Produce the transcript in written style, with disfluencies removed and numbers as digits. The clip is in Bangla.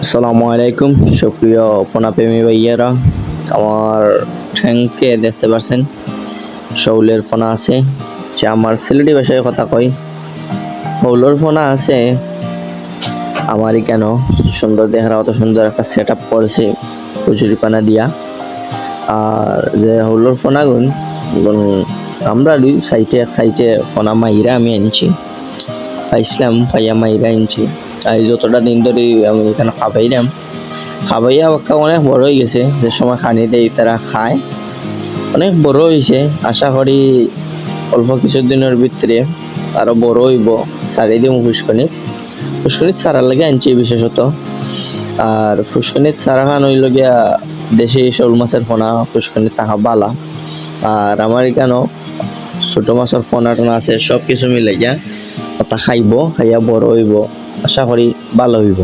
আসসালামু আলাইকুম সুপ্রিয় পোনাপ্রেমী ভাইয়েরা, আমার ঠ্যাংকে দেখতে পাচ্ছেন শৌলের পোনা আছে। সে আমার সিলেটি ভাষায় কথা কই। শৌলের পোনা আছে আমারই কেন সুন্দর দেখার অত সুন্দর একটা সেট আপ করেছে কচুরি পানা দিয়া। আর যে হৌলোর ফোনাগুন আমরা দুই সাইটে এক সাইটে ফোনা মাইরা আমি আনছি, পাইছিলাম পাইয়া মাইরা আনছি। আর যতটা দিন ধরে আমি এখানে খাবাইয়া বাক্কা অনেক বড় হয়ে গেছে। যে সময় খানি দেয় তারা খায়, অনেক বড় হয়েছে। আশা করি অল্প কিছুদিনের ভিতরে আরো বড় হইব। ছাড়িয়ে দিব ফুসকুনিত ছাড়ার লাগে আনছি বিশেষত। আর ফুসকুনিত ছাড়া খান হইল গিয়া দেশি শোল মাছের ফোনা ফুসকুনিত টাকা বালা। আর আমার এখানেও ছোট মাছের ফোনা টোনা আছে, সব কিছু মিলে গিয়া ওটা খাইব, খাইয়া বড় হইব, আশা করি ভালো হইব।